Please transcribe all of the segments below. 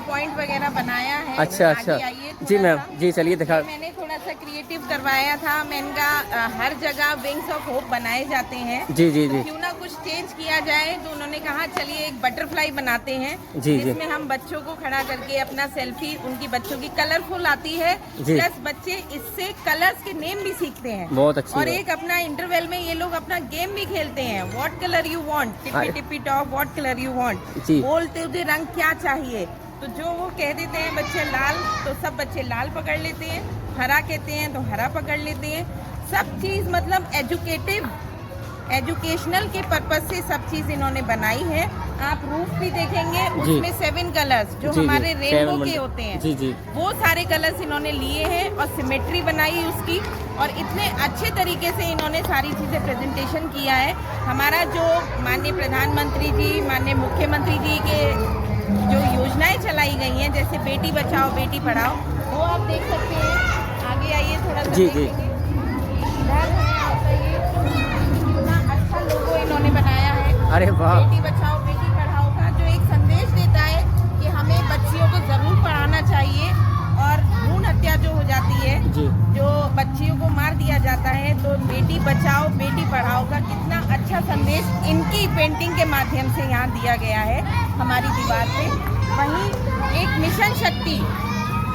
Point वगैरह बनाया है। अच्छा आगे अच्छा आइए थोड़ा जी मैम, सा। जी चलिए दिखा। मैंने थोड़ा सा क्रिएटिव करवाया था। मैंने कहा हर जगह विंग्स ऑफ होप बनाए जाते हैं, जी जी तो जी क्यों ना कुछ चेंज किया जाए। तो उन्होंने कहा चलिए एक बटरफ्लाई बनाते हैं, जी जी जिसमें हम बच्चों को खड़ा करके अपना सेल्फी, उनकी बच्चों की कलरफुल आती है, जी। प्लस बच्चे इससे कलर्स के नेम भी सीखते हैं। बहुत अच्छी और बात। एक अपना इंटरवल में ये लोग अपना गेम भी खेलते हैं, what colour you want, tippy tippy top, what colour you want, जी बोलते हुए रंग क्या चाहिए। तो जो वो कह देते हैं बच्चे लाल, तो सब बच्चे लाल पकड़ लेते हैं, हरा कहते हैं तो हरा पकड़ लेते हैं। सब चीज़ मतलब एजुकेशनल के पर्पज से सब चीज़ इन्होंने बनाई है। आप रूफ भी देखेंगे, उसमें 7 कलर्स जो जी, हमारे जी, रेनबो 7 के होते हैं, जी जी वो सारे कलर्स इन्होंने लिए हैं और सिमेट्री बनाई उसकी। और इतने अच्छे तरीके से इन्होंने सारी चीज़ें प्रेजेंटेशन किया है। हमारा जो माननीय प्रधानमंत्री जी, माननीय मुख्यमंत्री जी के जो योजनाएं चलाई गई हैं, जैसे बेटी बचाओ बेटी पढ़ाओ, वो आप देख सकते हैं। आगे आइए थोड़ा सा जी जी देखेंगे। इधर है आपका ये, कितना अच्छा लोगो इन्होंने बनाया है। अरे वाह। बेटी बचाओ बेटी पढ़ाओ का जो एक संदेश देता है कि हमें बच्चियों को जरूर पढ़ाना चाहिए। और भ्रूण हत्या जो हो जाती है, जी जो बच्चियों को मार दिया जाता है, तो बेटी बचाओ बेटी पढ़ाओ का कितना अच्छा संदेश इनकी पेंटिंग के माध्यम से यहाँ दिया गया है हमारी दीवार पे। वहीं एक मिशन शक्ति,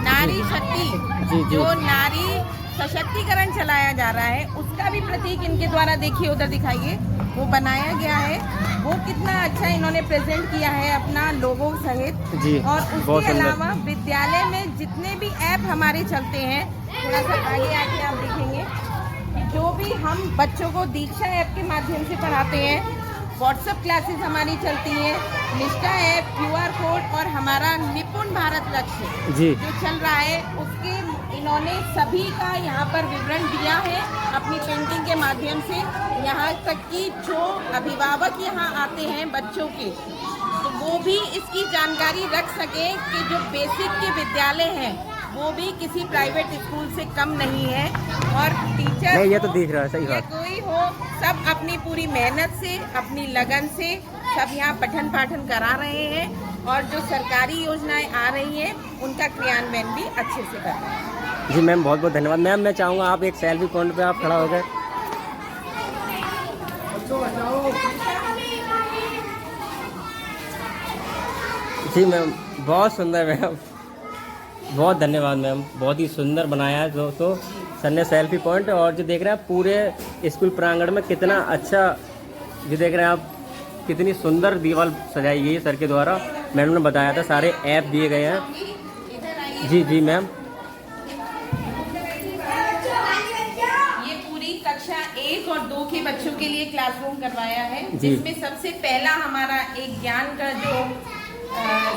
नारी शक्ति, जी जी जो नारी सशक्तिकरण चलाया जा रहा है, उसका भी प्रतीक इनके द्वारा देखिए, उधर दिखाइए, वो बनाया गया है। वो कितना अच्छा इन्होंने प्रेजेंट किया है अपना लोगों सहित। जी और बहुत उसके सुंदर। अलावा विद्यालय में जितने भी ऐप हमारे चलते हैं, थोड़ा सा आगे आके आप देखेंगे कि जो भी हम बच्चों को दीक्षा ऐप के माध्यम से पढ़ाते हैं, व्हाट्सएप क्लासेस हमारी चलती हैं, निष्ठा ऐप, QR कोड और हमारा निपुण भारत लक्ष्य जी जो चल रहा है, उसके इन्होंने सभी का यहाँ पर विवरण दिया है अपनी पेंटिंग के माध्यम से। यहाँ तक कि जो अभिभावक यहाँ आते हैं बच्चों के, तो वो भी इसकी जानकारी रख सकें कि जो बेसिक के विद्यालय हैं वो भी किसी प्राइवेट स्कूल से कम नहीं है। और टीचर नहीं, ये तो दिख रहा है, सही या बात। कोई हो, सब अपनी पूरी मेहनत से, अपनी लगन से सब यहाँ पठन पाठन करा रहे हैं। और जो सरकारी योजनाएं आ रही हैं उनका क्रियान्वयन भी अच्छे से कर रहे हैं। जी मैम, बहुत बहुत धन्यवाद। मैम मैं चाहूँगा आप एक सेल्फी पॉइंट पे आप खड़ा हो गए। जी मैम, बहुत सुंदर मैम, बहुत धन्यवाद मैम, बहुत ही सुंदर बनाया है दोस्तों सर ने सेल्फी पॉइंट। और जो देख रहे हैं पूरे स्कूल प्रांगण में कितना अच्छा, जो देख रहे हैं आप कितनी सुंदर दीवार सजाई गई है सर के द्वारा। मैडम ने बताया था सारे ऐप दिए गए हैं। जी जी मैम, ये पूरी कक्षा 1 और 2 के बच्चों के लिए क्लासरूम करवाया है, जी। जिसमें सबसे पहला हमारा एक ज्ञान का जो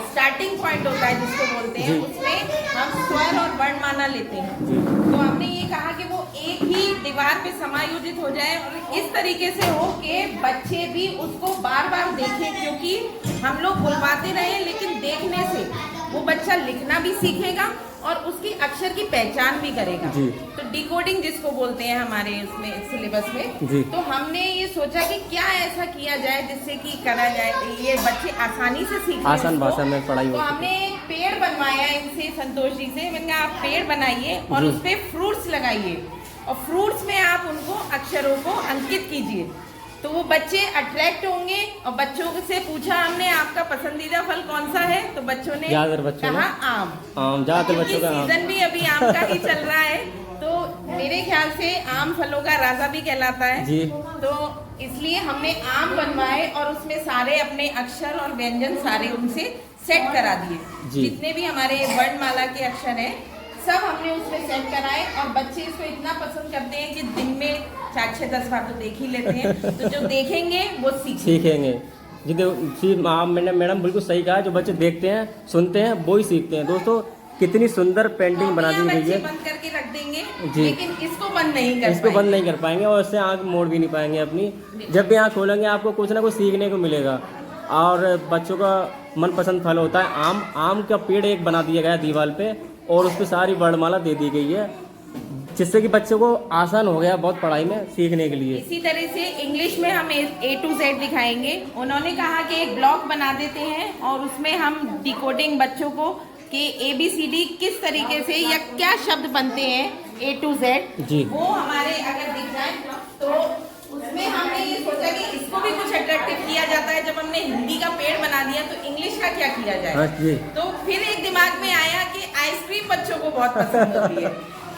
स्टार्टिंग पॉइंट होता है जिसको बोलते हैं, जी। उसमें हम स्वर और वर्णमाला लेते हैं। जी तो हमने ये कहा कि वो एक ही दीवार पे समायोजित हो जाए और इस तरीके से हो कि बच्चे भी उसको बार बार देखें, क्योंकि हम लोग बुलवाते रहे लेकिन देखने से वो बच्चा लिखना भी सीखेगा और उसकी अक्षर की पहचान भी करेगा। जी। तो डिकोडिंग जिसको बोलते हैं हमारे उसमें सिलेबस में, जी। तो हमने ये सोचा कि क्या ऐसा किया जाए जिससे कि करा जाए, ये बच्चे आसानी से सीखें, आसान उसको। भाषा में पढ़ाई तो हो सके। हमने एक पेड़ बनवाया इनसे, संतोष जी से। मैंने कहा आप पेड़ बनाइए और जी। उस पे फ्रूट्स लगाइए और फ्रूट्स में आप उनको अक्षरों को अंकित कीजिए, तो वो बच्चे अट्रैक्ट होंगे। और बच्चों से पूछा हमने आपका पसंदीदा फल कौन सा है, तो बच्चों ने ज्यादातर बच्चों ने कहा आम। ज़्यादातर बच्चों का आम। सीजन भी अभी आम का ही चल रहा है, तो मेरे ख्याल से आम फलों का राजा भी कहलाता है जी। तो इसलिए हमने आम बनवाए और उसमें सारे अपने अक्षर और व्यंजन सारे उनसे सेट करा दिए। जी। जितने भी हमारे वर्णमाला के अक्षर हैं सब हमने उसमें सेट कराए। और बच्चे इसको इतना पसंद करते हैं कि दिन में 4-6-10 बार तो देख ही लेते हैं। तो जो देखेंगे वो सीखेंगे। जी जी मैंने मैडम बिल्कुल सही कहा, जो बच्चे देखते हैं सुनते हैं वो ही सीखते हैं। दोस्तों कितनी सुंदर पेंटिंग बना दी गई है। बंद करके रख देंगे जी। लेकिन इसको बंद नहीं कर इसको बंद नहीं कर पाएंगे और इससे आँख मोड़ भी नहीं पाएंगे अपनी। जब भी आँख खोलेंगे आपको कुछ ना कुछ सीखने को मिलेगा। और बच्चों का मनपसंद फल होता है आम। आम का पेड़ एक बना दिया गया है दीवार पे और उस पर सारी वर्णमाला दे दी गई है। जिससे कि बच्चों को आसान हो गया बहुत पढ़ाई में सीखने के लिए। इसी तरह से इंग्लिश में हम A to Z दिखाएंगे। उन्होंने कहा कि एक ब्लॉक बना देते हैं और उसमें हम डिकोडिंग बच्चों को कि ABCD किस तरीके से या क्या शब्द बनते हैं A to Z जी। वो हमारे अगर दिख जाए तो उसमें हमने ये सोचा कि इसको भी कुछ अट्रैक्टिव किया जाता है। जब हमने हिंदी का पेड़ बना दिया तो इंग्लिश का क्या किया जाए। हाँ जी। तो फिर एक दिमाग में आया कि आइसक्रीम बच्चों को बहुत पसंद होती है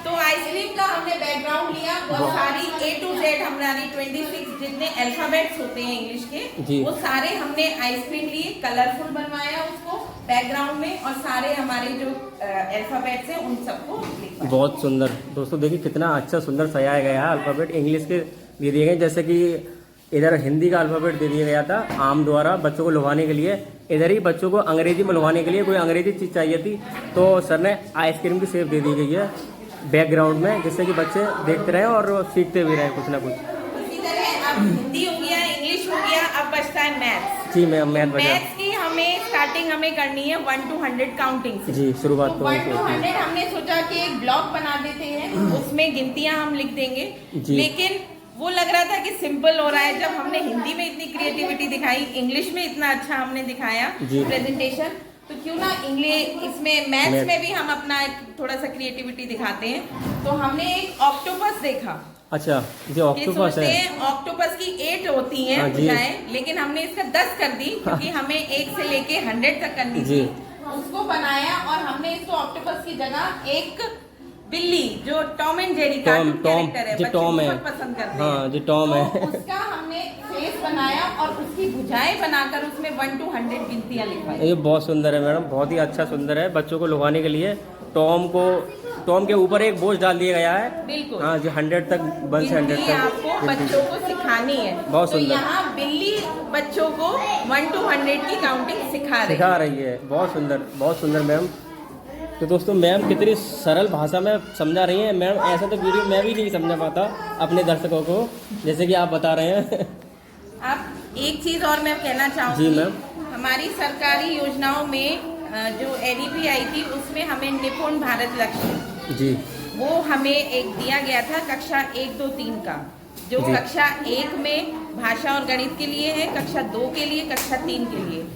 तो आइसक्रीम का हमने बैकग्राउंड लिया। बहुत सारी A to Z हमारी 26 जितने अल्फाबेट्स होते हैं इंग्लिश के वो सारे हमने आइसक्रीम लिए, कलरफुल बनवाया उसको बैकग्राउंड में और सारे हमारे जो अल्फाबेट्स हैं उन सबको लिखवाया। बहुत सुंदर दोस्तों, देखिए कितना अच्छा सुंदर सजाया गया है। अल्फाबेट इंग्लिश के दे दिए गए, जैसे कि इधर हिंदी का अल्फाबेट दे दिया गया था आम द्वारा बच्चों को लुभाने के लिए। इधर ही बच्चों को अंग्रेजी में लुभाने के लिए कोई अंग्रेजी चीज़ चाहिए थी तो सर ने आइसक्रीम की शेप दे दी गई है बैकग्राउंड में, जिससे कि बच्चे देखते रहे और सीखते भी रहे कुछ ना कुछ। इसी तरह अब हिंदी हो गया, इंग्लिश हो गया, अब बचता है मैथ्स। जी मैम, मैथ्स की हमें स्टार्टिंग हमें करनी है 1 to 100 काउंटिंग से। जी शुरुआत तो 1 to 100 हमने सोचा कि एक ब्लॉक बना देते हैं उसमें गिनतियां हम लिख देंगे। लेकिन वो लग रहा था कि सिंपल हो रहा है। जब हमने हिंदी में इतनी क्रिएटिविटी दिखाई, इंग्लिश में इतना अच्छा हमने दिखाया प्रेजेंटेशन, तो क्यों ना इंग्लिश इसमें मैथ्स में भी हम अपना एक थोड़ा सा क्रिएटिविटी दिखाते हैं। तो हमने एक ऑक्टोपस देखा। अच्छा, जो ऑक्टोपस है, ऑक्टोपस की 8 होती हैं भुजाएं, लेकिन हमने इसका 10 कर दी क्योंकि हमें 1 से लेके 100 तक करनी थी। उसको बनाया और हमने इसको ऑक्टोपस की जगह एक बिल्ली जो टॉम एंड जेरी का कैरेक्टर है, बच्चे बहुत पसंद करते हैं। हाँ, जो टॉम तो है उसका हमने फेस बनाया और उसकी भुजाएं बनाकर उसमें 1 to 100 गिनतियां लिखवाई। ये बहुत सुंदर है मैडम, बहुत ही अच्छा सुंदर है। बच्चों को लुभाने के लिए टॉम के ऊपर एक बोझ डाल दिया गया है। बिल्कुल हाँ, जो 100 तक 1 से 100 तक आपको बच्चों को सिखानी है। बहुत तो सुंदर। यहाँ बिल्ली बच्चों को 1 to 100 की काउंटिंग सिखा रही है। बहुत सुंदर, बहुत सुंदर मैम। तो दोस्तों मैम कितनी सरल भाषा में समझा रही हैं मैम। ऐसा तो वीडियो मैं भी नहीं समझा पाता अपने दर्शकों को, जैसे कि आप बता रहे हैं। आप एक चीज़ और मैं कहना चाहूँगी। जी मैम। हमारी सरकारी योजनाओं में जो NEP आई थी उसमें हमें निपुण भारत लक्ष्य जी वो हमें एक दिया गया था कक्षा 1, 2, 3 का, जो कक्षा 1 में भाषा और गणित के लिए है, कक्षा 2 के लिए, कक्षा 3 के लिए।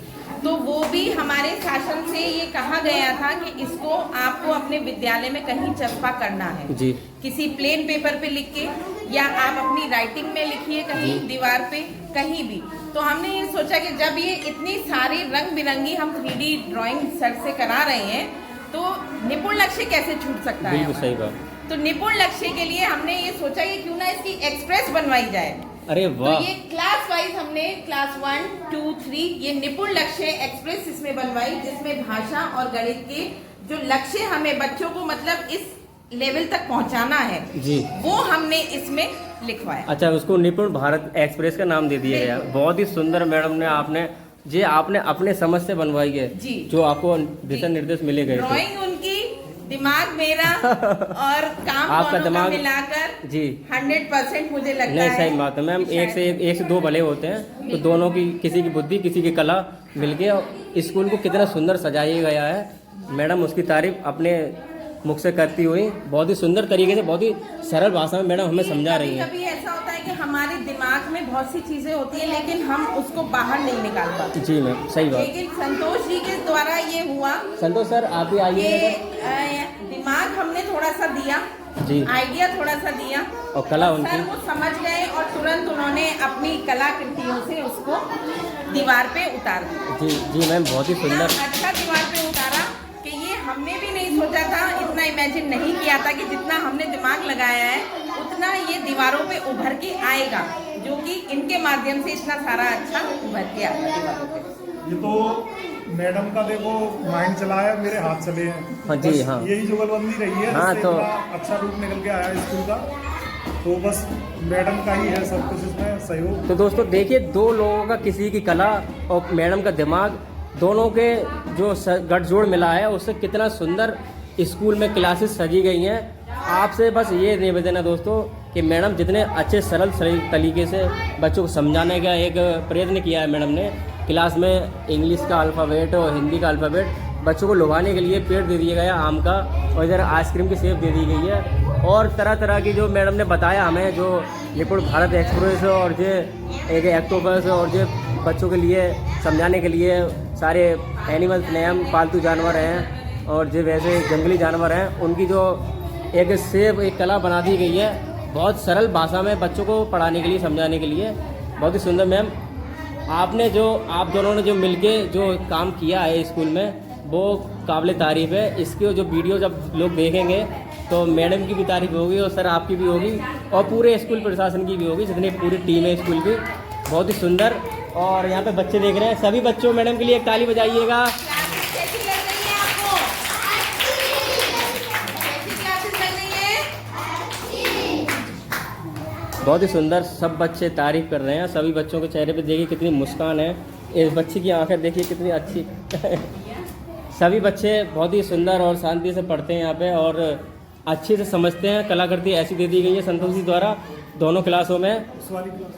तो वो भी हमारे शासन से ये कहा गया था कि इसको आपको अपने विद्यालय में कहीं चस्पा करना है जी। किसी प्लेन पेपर पे लिख के, या आप अपनी राइटिंग में लिखिए कहीं दीवार पे, कहीं भी। तो हमने ये सोचा कि जब ये इतनी सारी रंग बिरंगी हम 3D ड्राइंग सर से करा रहे हैं तो निपुण लक्ष्य कैसे छूट सकता है। बिल्कुल सही बात। तो निपुण लक्ष्य के लिए हमने ये सोचा कि क्यों ना इसकी एक्सप्रेस बनवाई जाए। अरे वाह। तो ये क्लास वाइज हमने क्लास 1, 2, 3 ये निपुण लक्ष्य एक्सप्रेस इसमें बनवाई, जिसमें भाषा और गणित के जो लक्ष्य हमें बच्चों को मतलब इस लेवल तक पहुंचाना है जी, वो हमने इसमें लिखवाया। अच्छा, उसको निपुण भारत एक्सप्रेस का नाम दे दिया गया। बहुत ही सुंदर मैडम ने आपने अपने समझ से बनवाई है जी, जो आपको दिशा निर्देश मिले गए। ड्राइंग उनकी, दिमाग मेरा और काम आपका दिमाग मिलाकर जी 100% मुझे लगता नहीं, है। सही बात है मैम। एक से दो भले होते हैं, तो दोनों की, किसी की बुद्धि किसी की कला मिलके स्कूल को कितना सुंदर सजाया गया है। मैडम उसकी तारीफ अपने मुख से करती हुई बहुत ही सुंदर तरीके से, बहुत ही सरल भाषा में मैडम हमें समझा रही हैं। कभी ऐसा होता है कि हमारे दिमाग में बहुत सी चीजें होती है लेकिन हम उसको बाहर नहीं निकाल पाते। जी मैम, सही बात। लेकिन संतोष जी के द्वारा ये हुआ। संतोष सर आप भी आइए। दिमाग हमने थोड़ा सा दिया जी, आइडिया थोड़ा सा दिया और कला उनकी सर वो समझ गए और तुरंत उन्होंने अपनी कलाकृतियों से उसको दीवार पे उतार दिया। जी मैम, बहुत ही सुंदर, अच्छा दीवार पे उतारा कि ये हमने भी नहीं सोचा था, इतना इमेजिन नहीं किया था कि जितना हमने दिमाग लगाया है उतना ये दीवारों पे उभर के आएगा, जो कि इनके माध्यम से इतना सारा अच्छा उभर के आएगा दीवारों पे। ये तो मैडम का देखो माइंड चला है, मेरे हाथ चले हैं। हाँ जी, हाँ यही जुगलबंदी रही है। हाँ, तो अच्छा रूप निकल के आया स्कूल का, तो बस मैडम का ही है सब कुछ इसमें सहयोग। तो दोस्तों देखिए, दो लोगों का, किसी की कला और मैडम का दिमाग, दोनों के जो गठजोड़ मिला है उससे कितना सुंदर स्कूल में क्लासेस सजी गई हैं। आपसे बस ये निवेदन है दोस्तों कि मैडम जितने अच्छे सरल तरीके से बच्चों को समझाने का एक प्रयत्न किया है मैडम ने, क्लास में इंग्लिश का अल्फ़ाबेट और हिंदी का अल्फ़ाबेट बच्चों को लुभाने के लिए पेड़ दे दिया गया आम का, और इधर आइसक्रीम की शेप दे दी गई है। और तरह तरह की जो मैडम ने बताया हमें, जो लिक्विड भारत एक्सप्रेस और जो एक एक्टोपस और जो बच्चों के लिए समझाने के लिए सारे एनिमल्स नेम पालतू जानवर हैं और जो वैसे जंगली जानवर हैं उनकी जो एक सेब एक कला बना दी गई है बहुत सरल भाषा में बच्चों को पढ़ाने के लिए समझाने के लिए। बहुत ही सुंदर मैम। आपने जो आप दोनों ने जो मिलके जो काम किया है स्कूल में वो काबिल तारीफ़ है। इसके जो वीडियो जब लोग देखेंगे तो मैडम की भी तारीफ़ होगी और सर आपकी भी होगी और पूरे स्कूल प्रशासन की भी होगी, जितनी पूरी टीम है स्कूल की। बहुत ही सुंदर। और यहाँ पे बच्चे देख रहे हैं, सभी बच्चों मैडम के लिए एक ताली बजाइएगा। कैसी लग रही है आपको? कैसी क्लासेस लग रही है? बहुत ही सुंदर। सब बच्चे तारीफ़ कर रहे हैं। सभी बच्चों के चेहरे पे देखिए कितनी मुस्कान है। इस बच्ची की आंखें देखिए कितनी अच्छी सभी बच्चे बहुत ही सुंदर और शांति से पढ़ते हैं यहाँ पे और अच्छे से समझते हैं। कलाकृति ऐसी दे दी गई है संतोष जी द्वारा दोनों क्लासों में।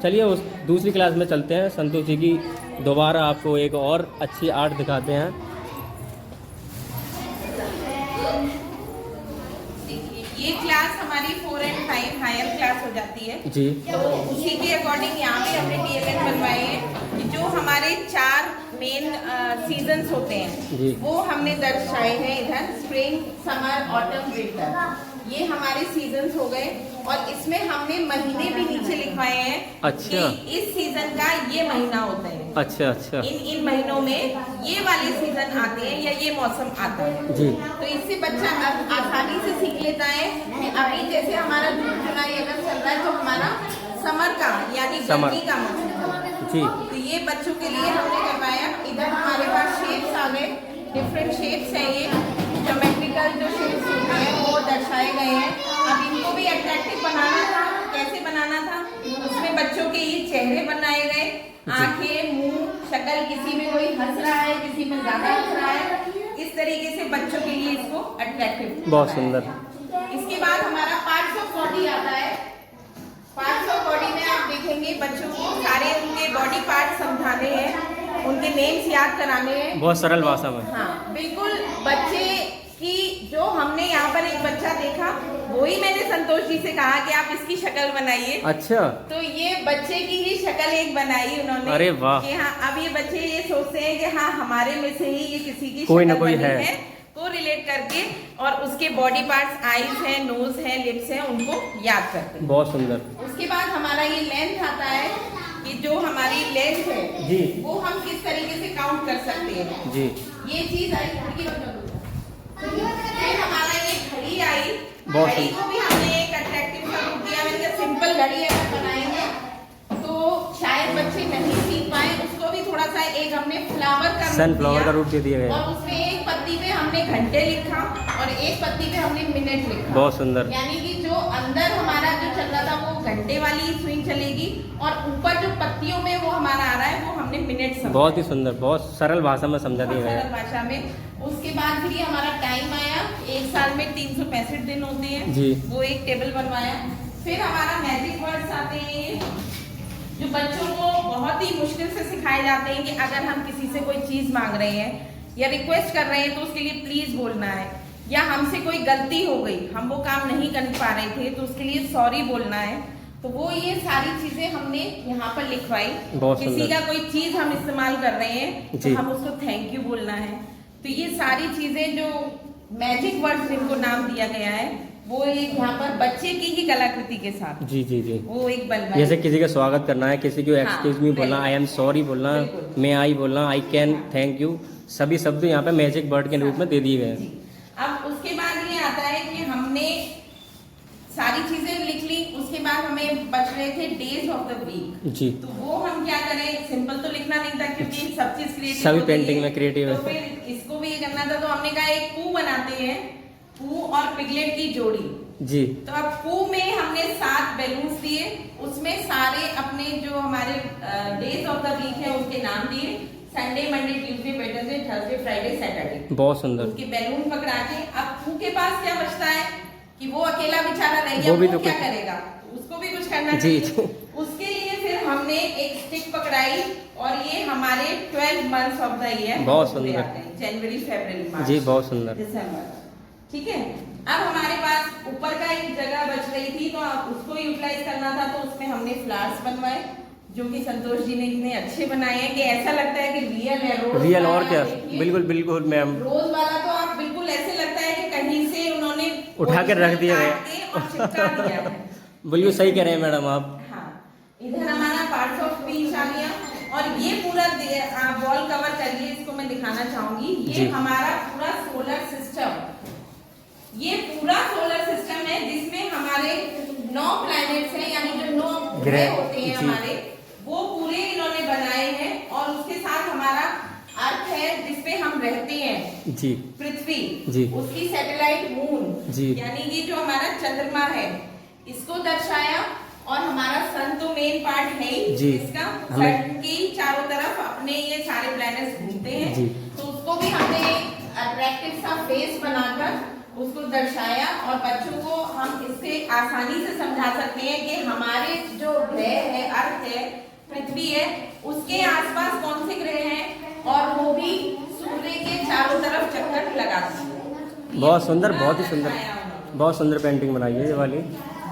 चलिए उस दूसरी क्लास में चलते हैं। संतोष जी की दोबारा आपको एक और अच्छी आर्ट दिखाते हैं। ये क्लास हमारी 4 और 5 हायर क्लास हो जाती है जी। तो उसी के अकॉर्डिंग यहाँ पे हमने DLN बनवाए हैं कि जो हमारे 4 मेन सीजन्स होते जी। हैं वो हमने दर्शाए हैं इधर। स्प्रिंग, समर, ऑटम, विंटर, ये हमारे सीजन्स हो गए और इसमें हमने महीने भी नीचे लिखवाए हैं। अच्छा। कि इस सीजन का ये महीना होता है। अच्छा अच्छा इन महीनों में ये वाले सीजन आते हैं या ये मौसम आता है जी। तो इससे बच्चा आसानी से सीख लेता है कि अभी जैसे हमारा जून, जुलाई, अगस्त चल रहा है तो हमारा समर का यानी गर्मी का मौसम जी। तो ये बच्चों के लिए हमने करवाया। इधर हमारे पास शेप्स आ गए, डिफरेंट शेप्स हैं। ये ज्योमेट्रिकल जो शेप्स होते हैं वो दर्शाए गए हैं। अब इनको भी अट्रैक्टिव बनाना था। कैसे बनाना था? उसमें बच्चों के ये चेहरे बनाए गए, आंखें, मुंह, शक्ल, किसी में कोई हंस रहा है, किसी में ज्यादा हंस रहा है। इस तरीके से बच्चों के लिए इसको अट्रैक्टिव। बहुत सुंदर। इसके बाद हमारा पार्ट्स ऑफ बॉडी आता है। पार्ट्स ऑफ बॉडी में आप देखेंगे बच्चों को सारे उनके बॉडी पार्ट समझाने हैं, उनके नेम्स याद कराने हैं बहुत सरल भाषा में। हाँ बिल्कुल। बच्चे की जो हमने यहाँ पर एक बच्चा देखा वही मैंने संतोष जी से कहा कि आप इसकी शक्ल बनाइए। अच्छा। तो ये बच्चे की ही शक्ल एक बनाई उन्होंने। अरे वाह। कि हाँ अब ये बच्चे ये सोचते हैं कि हाँ हमारे में से ही ये किसी की कोई शक्ल ना कोई बनी है। को रिलेट करके और उसके बॉडी पार्ट्स, आईज है, नोज है, लिप्स है, उनको याद करते हैं। बहुत सुंदर। उसके बाद हमारा ये लेंथ आता है कि जो हमारी लेंथ है जी वो हम किस तरीके से काउंट कर सकते हैं। जी। ये चीज आई फिर हमारा ये घड़ी आई। बहुत घड़ी को भी हमने एक अट्रैक्टिव सा रूप दिया। मैंने कहा सिंपल घड़ी अगर बनाएंगे तो शायद बच्चे नहीं सीख पाए। उसको भी थोड़ा सा एक हमने फ्लावर का सनफ्लावर का रूप दे दिया गया। और उसमें एक पत्ती पे हमने घंटे लिखा और एक पत्ती पे हमने मिनट लिखा। बहुत सुंदर। यानी कि जो अंदर हमारा जो चल रहा था वो घंटे वाली स्विंग चलेगी और ऊपर जो पत्तियों में वो हमारा आ रहा है वो हमने मिनट समझा। बहुत ही सुंदर, बहुत सरल भाषा में समझा दिया गया। सरल भाषा में। उसके बाद फिर ये हमारा टाइम आया। एक साल में 365 दिन होते हैं जी। वो एक टेबल बनवाया। फिर हमारा मैजिक वर्ड्स आते हैं जो बच्चों को बहुत ही मुश्किल से सिखाए जाते हैं कि अगर हम किसी से कोई चीज मांग रहे हैं या रिक्वेस्ट कर रहे हैं तो उसके लिए प्लीज बोलना है, या हमसे कोई गलती हो गई, हम वो काम नहीं कर पा रहे थे तो उसके लिए सॉरी बोलना है। तो वो ये सारी चीजें हमने यहाँ पर लिखवाई। किसी का कोई चीज हम इस्तेमाल कर रहे हैं तो हम उसको थैंक यू बोलना है। तो ये सारी चीजें जो मैजिक वर्ड्स जिनको नाम दिया गया है वो एक यहाँ पर बच्चे की ही कलाकृति के साथ जी जी जी वो एक बनवाया। जैसे किसी का स्वागत करना है, किसी को एक्सक्यूज मी बोलना, आई एम सॉरी बोलना, मे आई बोलना, आई कैन, थैंक यू, सभी शब्द यहाँ पे मैजिक वर्ड के रूप में दे दिए गए हैं। अब उसके बाद ये आता है कि हमने सारी चीजें लिख ली। उसके बाद हमें बच रहे थे डेज ऑफ द वीक जी। तो वो हम क्या करें, सिंपल तो लिखना नहीं था क्योंकि सब चीज क्रिएटिव सभी पेंटिंग में क्रिएटिव है। तो फिर इसको भी ये करना था तो हमने कहा एक पू बनाते हैं, पू और पिगलेट की जोड़ी जी। तो अब पू में हमने 7 बैलून्स दिए, उसमें सारे अपने जो हमारे डेज ऑफ द वीक है उसके नाम दिए, Sunday, Monday, Tuesday, Wednesday, Thursday, Friday, Saturday. बहुत सुंदर। उसके बैलून पकड़ा के अब पू के पास क्या बचता है कि वो अकेला बेचारा रह गया, वो भी वो तो क्या करेगा, उसको भी कुछ करना जी चाहिए। उसके लिए फिर हमने एक स्टिक पकड़ाई और ये हमारे 12 मंथ्स ऑफ द ईयर बहुत सुंदर। जनवरी, फरवरी, मार्च जी बहुत सुंदर। दिसंबर। ठीक है। अब हमारे पास ऊपर का एक जगह बच रही थी, तो उसको यूटिलाइज करना था, तो उसमें हमने फ्लावर्स बनवाए, जो कि संतोष जी ने इतने अच्छे बनाए हैं कि ऐसा लगता है कि रियल है। रोज रियल और क्या, देखिए, बिल्कुल बिल्कुल मैम, रोज वाला तो आप बिल्कुल ऐसे लगता है कि कहीं से उन्होंने उठा के रख दिया है और चिपका दिया है। बिल्कुल सही कह रहे हैं मैडम आप। हाँ, इधर हमारा पार्ट्स ऑफ स्पीच आ गया, और ये पूरा वॉल कवर करिए, इसको मैं दिखाना चाहूंगी। ये हमारा पूरा सोलर सिस्टम, ये पूरा सोलर सिस्टम है, जिसमें हमारे 9 प्लैनेट्स हैं, यानी जो 9 ग्रह होते हैं हमारे, वो पूरे इन्होंने बनाए हैं। और उसके साथ हमारा अर्थ है, जिसपे हम रहते हैं जी, पृथ्वी जी, उसकी सैटेलाइट मून जी, यानी कि जो हमारा चंद्रमा है, इसको दर्शाया। और हमारा सन तो मेन पार्ट है ही, इसका सन की चारों तरफ अपने ये सारे प्लैनेट्स घूमते हैं, तो उसको भी हमने एक अट्रैक्टिव सा फेस बनाकर उसको दर्शाया। और बच्चों को हम इससे आसानी से समझा सकते हैं कि हमारे जो ग्रह है, अर्थ है, पृथ्वी है, उसके आसपास कौन से ग्रह हैं, और वो भी सूर्य के चारों तरफ चक्कर लगाते हैं। बहुत सुंदर, बहुत ही सुंदर, बहुत सुंदर पेंटिंग बनाई है ये वाली,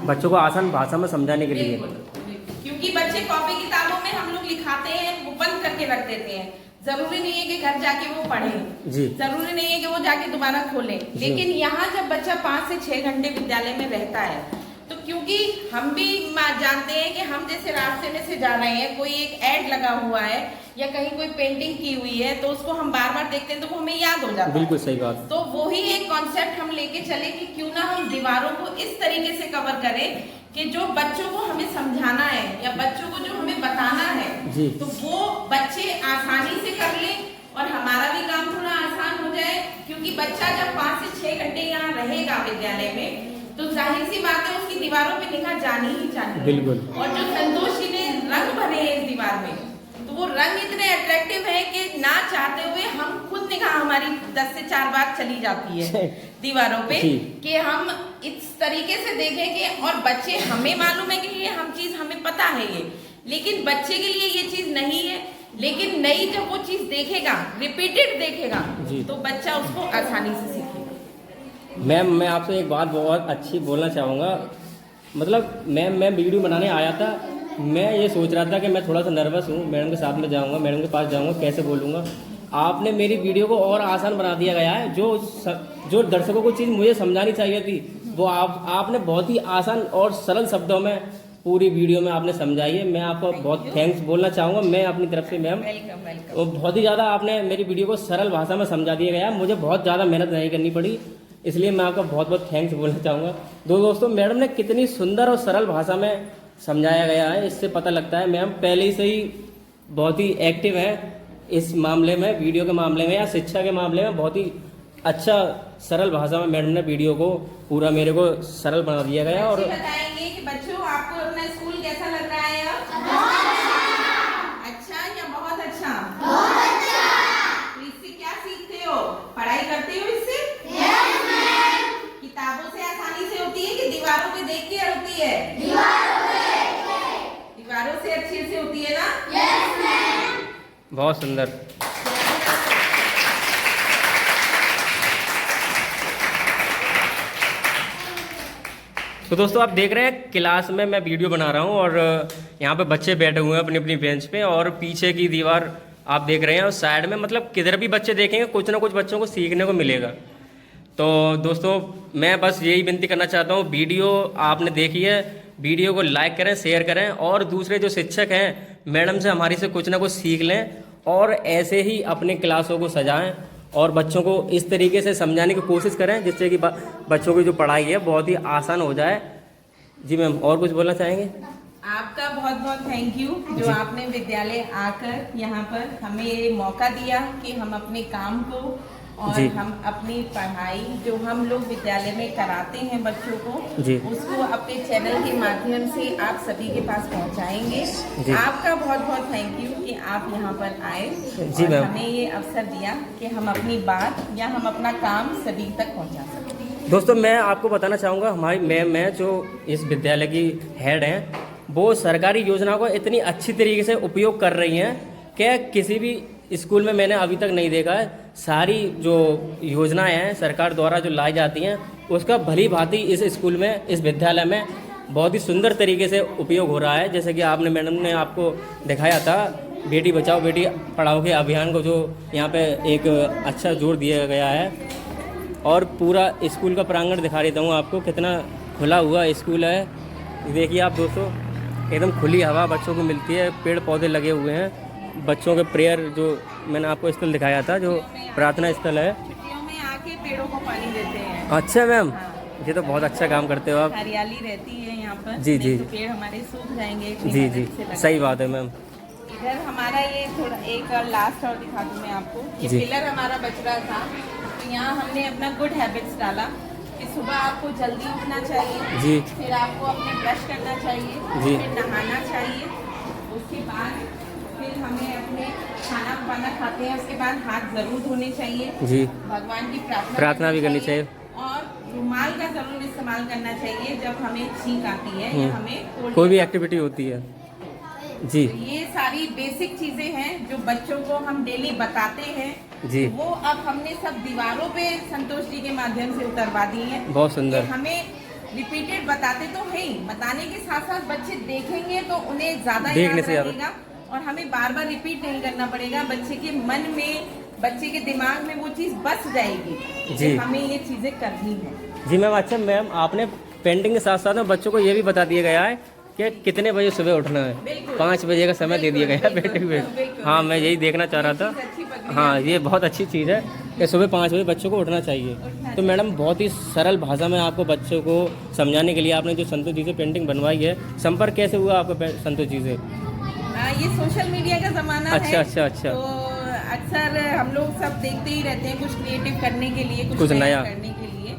बच्चों को आसान भाषा में समझाने के लिए। क्योंकि बच्चे कॉपी किताबों में हम लोग लिखाते हैं, वो बंद करके रख देते हैं। जरूरी नहीं है कि घर जाके वो पढ़ें, जरूरी नहीं है कि वो जाके दोबारा खोलें, लेकिन यहाँ जब बच्चा 5 से 6 घंटे विद्यालय में रहता है, तो क्योंकि हम भी जानते हैं कि हम जैसे रास्ते में से जा रहे हैं, कोई एक ऐड लगा हुआ है या कहीं कोई पेंटिंग की हुई है, तो उसको हम बार बार देखते हैं, तो वो हमें याद हो जाता है। बिल्कुल सही बात। तो वो ही एक कॉन्सेप्ट हम लेके चले कि क्यों ना हम दीवारों को इस तरीके से कवर करें कि जो बच्चों को हमें समझाना है या बच्चों को जो हमें बताना है, तो वो बच्चे आसानी से कर ले और हमारा भी काम थोड़ा आसान हो जाए। क्योंकि बच्चा जब 5 से 6 घंटे यहाँ रहेगा विद्यालय में, तो जाहिर सी बात है उसकी दीवारों पे निगाह जानी ही चाहिए। बिल्कुल। और जो संतोष जी ने रंग भरे हैं इस दीवार में, तो वो रंग इतने अट्रैक्टिव है कि ना चाहते हुए हम खुद निगाह हमारी 10 से 4 बार चली जाती है दीवारों पे, कि हम इस तरीके से देखें कि, और बच्चे, हमें मालूम है कि ये हम चीज हमें पता है ये, लेकिन बच्चे के लिए ये चीज नहीं है। लेकिन नई जब वो चीज देखेगा, रिपीटेड देखेगा, तो बच्चा उसको आसानी से सीखेगा। मैम मैं आपसे एक बात बहुत अच्छी बोलना चाहूँगा। मतलब मैं वीडियो बनाने आया था, मैं ये सोच रहा था कि मैं थोड़ा सा नर्वस हूँ, मैडम के साथ में जाऊँगा, मैडम के पास जाऊँगा, कैसे बोलूँगा। आपने मेरी वीडियो को और आसान बना दिया गया है। जो दर्शकों को चीज़ मुझे समझानी चाहिए थी, वो आपने बहुत ही आसान और सरल शब्दों में पूरी वीडियो में आपने समझाई है। मैं आपको बहुत थैंक्स बोलना चाहूँगा मैं अपनी तरफ से मैम। और बहुत ही ज़्यादा आपने मेरी वीडियो को सरल भाषा में समझा दिया गया, मुझे बहुत ज़्यादा मेहनत नहीं करनी पड़ी, इसलिए मैं आपका बहुत बहुत थैंक्स बोलना चाहूँगा। दोस्तों मैडम ने कितनी सुंदर और सरल भाषा में समझाया गया है, इससे पता लगता है मैम पहले से ही बहुत ही एक्टिव है इस मामले में, वीडियो के मामले में या शिक्षा के मामले में। बहुत ही अच्छा सरल भाषा में मैडम ने वीडियो को पूरा मेरे को सरल बना दिया गया। और बताएंगे कि बच्चों आपको अपना स्कूल कैसा लग रहा है? अच्छा या बहुत अच्छा? बहुत अच्छा। तो इससे क्या सीखते हो? पढ़ाई करते हो इससे? किताबों से आसानी से होती है कि दीवारों पे देख के होती है? दीवारों से अच्छे से होती है ना? बहुत सुंदर। तो दोस्तों आप देख रहे हैं क्लास में मैं वीडियो बना रहा हूँ और यहाँ पे बच्चे बैठे हुए हैं अपनी अपनी बेंच पे, और पीछे की दीवार आप देख रहे हैं और साइड में, मतलब किधर भी बच्चे देखेंगे कुछ ना कुछ बच्चों को सीखने को मिलेगा। तो दोस्तों मैं बस यही विनती करना चाहता हूँ, वीडियो आपने देखी है, वीडियो को लाइक करें, शेयर करें, और दूसरे जो शिक्षक हैं मैडम से हमारी से कुछ ना कुछ सीख लें और ऐसे ही अपने क्लासों को सजाएं और बच्चों को इस तरीके से समझाने की कोशिश करें जिससे कि बच्चों की जो पढ़ाई है बहुत ही आसान हो जाए। जी मैम, और कुछ बोलना चाहेंगे? आपका बहुत बहुत थैंक यू जो आपने विद्यालय आकर यहाँ पर हमें ये मौका दिया कि हम अपने काम को और हम अपनी पढ़ाई जो हम लोग विद्यालय में कराते हैं बच्चों को, उसको अपने चैनल के माध्यम से आप सभी के पास पहुँचाएंगे। आपका बहुत बहुत थैंक यू कि आप यहाँ पर आए और हमें ये अवसर दिया कि हम अपनी बात या हम अपना काम सभी तक पहुँचा सकें। दोस्तों मैं आपको बताना चाहूँगा, हमारी मैम जो इस विद्यालय की हेड हैं, वो सरकारी योजनाओं का इतनी अच्छी तरीके से उपयोग कर रही हैं कि किसी भी स्कूल में मैंने अभी तक नहीं देखा है। सारी जो योजनाएं हैं सरकार द्वारा जो लाई जाती हैं उसका भली भांति इस स्कूल में, इस विद्यालय में बहुत ही सुंदर तरीके से उपयोग हो रहा है। जैसे कि आपने, मैडम ने आपको दिखाया था बेटी बचाओ बेटी पढ़ाओ के अभियान को, जो यहाँ पे एक अच्छा जोर दिया गया है। और पूरा स्कूल का प्रांगण दिखा देता हूँ आपको, कितना खुला हुआ स्कूल है। देखिए आप दोस्तों, एकदम खुली हवा बच्चों को मिलती है, पेड़ पौधे लगे हुए हैं। बच्चों के प्रेयर, जो मैंने आपको स्थल दिखाया था, जो प्रार्थना स्थल है, छुट्टियों में आके पेड़ों को पानी देते हैं। अच्छा मैम, हाँ। ये तो बहुत अच्छा काम करते हो आप। हरियाली रहती है यहाँ पर। जी, जी, नहीं तो पेड़ हमारे सूख जाएंगे। जी जी, सही बात है मैम। इधर हमारा ये थोड़ा एक लास्ट और दिखा दूँ मैं आपको। ये जी। पिलर हमारा बच रहा था, तो यहाँ हमने अपना गुड हैबिट्स डाला कि सुबह आपको जल्दी उठना चाहिए जी फिर आपको अपने ब्रश करना चाहिए जी। फिर नहाना चाहिए, उसके बाद फिर हमें अपने खाना वाना खाते हैं उसके बाद हाथ जरूर धोने चाहिए, जी, भगवान की प्रार्थना भी करनी चाहिए। और रुमाल का जरूर इस्तेमाल करना चाहिए जब हमें छींक आती है या हमें कोई भी एक्टिविटी होती है। जी ये सारी बेसिक चीजें हैं जो बच्चों को हम डेली बताते हैं। जी, वो अब हमने सब दीवारों पे संतोष जी के माध्यम से उतरवा दी है। बहुत सुंदर। हमें रिपीटेड बताते तो है ही, बताने के साथ साथ बच्चे देखेंगे तो उन्हें ज्यादा देखने याद से याद रहेगा और हमें बार बार रिपीट नहीं करना पड़ेगा। बच्चे के मन में, बच्चे के दिमाग में वो चीज बस जाएगी जी। कि हमें ये चीजें करनी है। जी मैम। अच्छा मैम, आपने पेंटिंग के साथ साथ में बच्चों को ये भी बता दिया गया है कि कितने बजे सुबह उठना है। बिल्कुल। 5 बजे का समय दे दिया गया है बेटे को। बिल्कुल। हाँ, मैं यही देखना चाह रहा था। अच्छी पकड़ी हाँ, ये बहुत अच्छी चीज़ है कि सुबह 5 बजे बच्चों को उठना चाहिए। तो मैडम, बहुत ही सरल भाषा में आपको बच्चों को समझाने के लिए आपने जो संतोष जी से पेंटिंग बनवाई है, संपर्क कैसे हुआ आपका संतोष जी से? ये सोशल मीडिया का जमाना है। अच्छा। तो अक्सर हम लोग सब देखते ही रहते हैं कुछ क्रिएटिव करने के लिए, कुछ नया करने के लिए।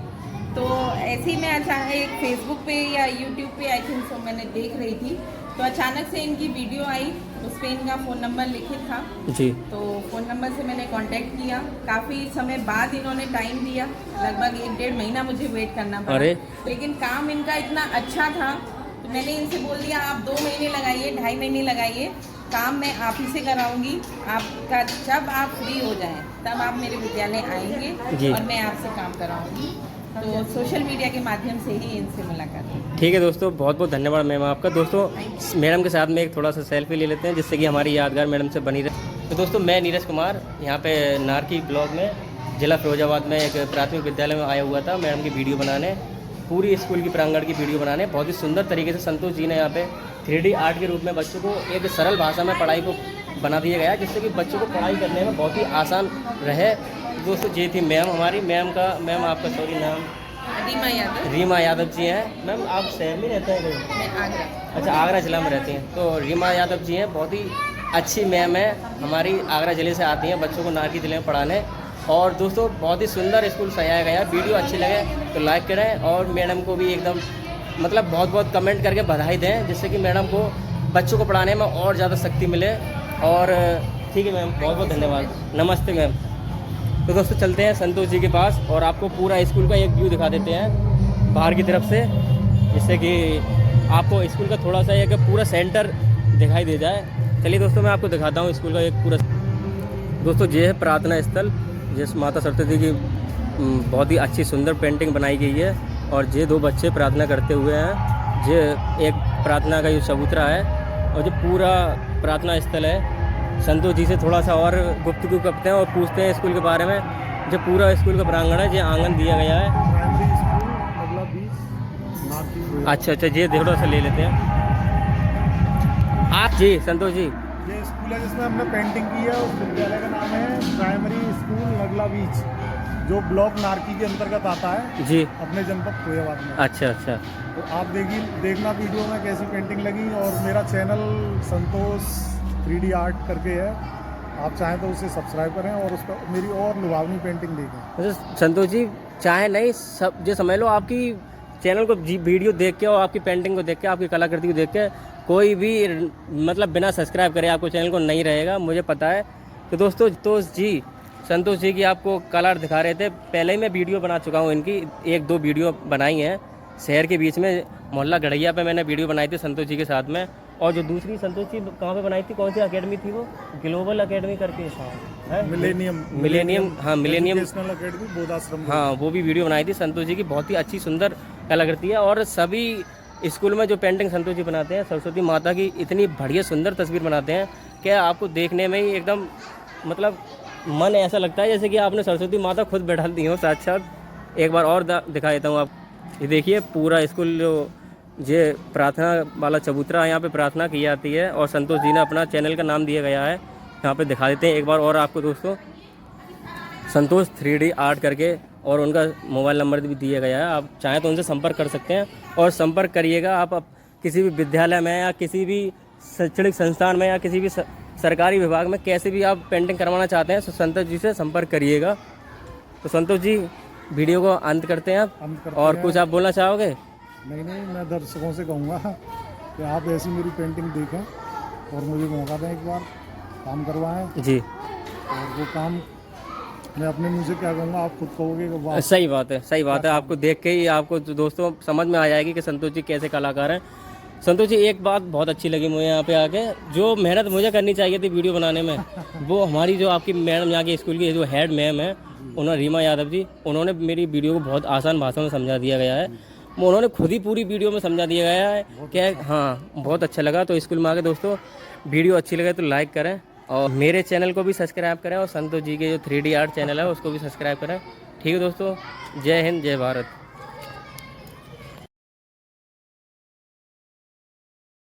तो ऐसे ही मैं अचानक एक फेसबुक पे या यूट्यूब पे आई थिंक सो मैंने देख रही थी, तो अचानक से इनकी वीडियो आई, उस पर इनका फ़ोन नंबर लिखित था। जी। तो फ़ोन नंबर से मैंने कांटेक्ट किया। काफ़ी समय बाद इन्होंने टाइम दिया, लगभग 1-1.5 महीना मुझे वेट करना पड़ा। अरे! लेकिन काम इनका इतना अच्छा था तो मैंने इनसे बोल दिया आप 2 महीने लगाइए, 2.5 महीने लगाइए, काम मैं आप ही से कराऊंगी। आपका जब आप फ्री हो जाएं तब आप मेरे विद्यालय आएंगे और मैं आपसे काम कराऊंगी। तो सोशल मीडिया के माध्यम से ही इनसे मुलाकात हुई। ठीक है दोस्तों, बहुत बहुत धन्यवाद मैम आपका। दोस्तों, मैडम के साथ में एक थोड़ा सा सेल्फी ले लेते हैं जिससे कि हमारी यादगार मैडम से बनी रहे। तो दोस्तों, मैं नीरज कुमार यहाँ पे नारकी ब्लॉक में, जिला फिरोजाबाद में एक प्राथमिक विद्यालय में आया हुआ था मैडम की वीडियो बनाने, पूरी स्कूल की प्रांगण की वीडियो बनाने। बहुत ही सुंदर तरीके से संतोष जी ने यहाँ पे 3D आर्ट के रूप में बच्चों को एक सरल भाषा में पढ़ाई को बना दिया गया, जिससे कि बच्चों को पढ़ाई करने में बहुत ही आसान रहे। दोस्तों, ये थी मैम हमारी। मैम आपका सॉरी नाम? रीमा यादव जी हैं। मैम, आप शहर में रहते हैं कहीं? मैं आगरा। अच्छा, आगरा जिला में रहती हैं। तो रीमा यादव जी हैं, बहुत ही अच्छी मैम है हमारी, आगरा जिले से आती हैं बच्चों को नारकी जिले में पढ़ाने। और दोस्तों, बहुत ही सुंदर स्कूल सजाया गया। वीडियो अच्छी लगे तो लाइक करें और मैडम को भी एकदम मतलब बहुत बहुत कमेंट करके बधाई दें, जिससे कि मैडम को बच्चों को पढ़ाने में और ज़्यादा शक्ति मिले। और ठीक है मैम, बहुत बहुत धन्यवाद। नमस्ते मैम। तो दोस्तों, चलते हैं संतोष जी के पास और आपको पूरा स्कूल का एक व्यू दिखा देते हैं बाहर की तरफ से, जिससे कि आपको स्कूल का थोड़ा सा एक पूरा सेंटर दिखाई दे जाए। चलिए दोस्तों, मैं आपको दिखाता हूँ स्कूल का एक पूरा। दोस्तों, ये है प्रार्थना स्थल, जिस माता सरस्वती की बहुत ही अच्छी सुंदर पेंटिंग बनाई गई है। और ये 2 बच्चे प्रार्थना करते हुए हैं। ये एक प्रार्थना का जो चबूतरा है और जो पूरा प्रार्थना स्थल है। संतोष जी से थोड़ा सा और गुफ्तगू करते हैं और पूछते हैं स्कूल के बारे में। जो पूरा स्कूल का प्रांगण है, ये आंगन दिया गया है। प्राइमरी स्कूल अगला 20 नारकी। अच्छा, ये थोड़ा सा ले लेते हैं आप। जी संतोष जी, ये स्कूल है जिसमें हमने पेंटिंग की है। उस विद्यालय का नाम है प्राइमरी स्कूल नगला बीच, जो ब्लॉक नारकी के अंतर्गत आता है जी, अपने जनपद फिरोजाबाद में। अच्छा। तो आप देखना वीडियो में कैसी पेंटिंग लगी। और मेरा चैनल संतोष 3D आर्ट करके है, आप चाहें तो उसे सब्सक्राइब करें और उस पर मेरी और लुभावनी पेंटिंग देखें। अच्छा संतोष जी, चाहे नहीं सब जो समझ लो, आपकी चैनल को वीडियो देख के और आपकी पेंटिंग को देख के, आपकी कलाकृति को देख के कोई भी मतलब बिना सब्सक्राइब करे आपको चैनल को नहीं रहेगा, मुझे पता है। तो दोस्तों, संतोष जी की आपको कलर दिखा रहे थे। पहले ही मैं वीडियो बना चुका हूँ इनकी, 1-2 वीडियो बनाई हैं। शहर के बीच में मोहल्ला गढ़ैया पे मैंने वीडियो बनाई थी संतोष जी के साथ में। और जो दूसरी संतोष जी कहाँ पे बनाई थी, कौन सी एकेडमी थी वो, ग्लोबल एकेडमी करके है, मिलेनियम, हाँ मिलेनियम एजुकेशनल एकेडमी बोधाश्रम। हाँ, वो भी वीडियो बनाई थी संतोष जी की, बहुत ही अच्छी सुंदर कलाकृति है। और सभी स्कूल में जो पेंटिंग संतोष जी बनाते हैं सरस्वती माता की, इतनी बढ़िया सुंदर तस्वीर बनाते हैं कि आपको देखने में ही एकदम मतलब मन ऐसा लगता है जैसे कि आपने सरस्वती माता खुद बैठा दी हो साक्षात। एक बार और दिखा देता हूँ आप, ये देखिए पूरा स्कूल जो ये प्रार्थना वाला चबूतरा यहाँ पे प्रार्थना की जाती है और संतोष जी ने अपना चैनल का नाम दिया गया है, यहाँ पे दिखा देते हैं एक बार और आपको दोस्तों, संतोष 3D आर्ट करके, और उनका मोबाइल नंबर भी दिया गया है, आप चाहें तो उनसे संपर्क कर सकते हैं। और संपर्क करिएगा आप किसी भी विद्यालय में या किसी भी शैक्षणिक संस्थान में या किसी भी सरकारी विभाग में कैसे भी आप पेंटिंग करवाना चाहते हैं तो संतोष जी से संपर्क करिएगा। तो संतोष जी वीडियो को अंत करते हैं आप, और कुछ आप बोलना चाहोगे? नहीं, मैं दर्शकों से कहूँगा कि आप ऐसी मेरी पेंटिंग देखें और मुझे मौका दें, एक बार काम करवाएं जी। और वो काम मैं अपने मुझे क्या कहूँगा, आप खुद कहोगे कि वाह। सही बात है, सही बात है। आपको देख के ही आपको दोस्तों समझ में आ जाएगी कि संतोष जी कैसे कलाकार हैं। संतोष जी एक बात बहुत अच्छी लगी मुझे यहाँ पे आके, जो मेहनत मुझे करनी चाहिए थी वीडियो बनाने में, वो हमारी जो आपकी मैडम यहाँ के स्कूल की जो हेड मैम है, उन्होंने रीमा यादव जी, उन्होंने मेरी वीडियो को बहुत आसान भाषा में समझा दिया गया है। उन्होंने खुद ही पूरी वीडियो में समझा दिया गया है कि हाँ बहुत अच्छा लगा। तो स्कूल में आके दोस्तों वीडियो अच्छी लगे तो लाइक करें और मेरे चैनल को भी सब्सक्राइब करें और संतोष जी के जो 3D आर्ट चैनल है उसको भी सब्सक्राइब करें। ठीक है दोस्तों, जय हिंद, जय भारत।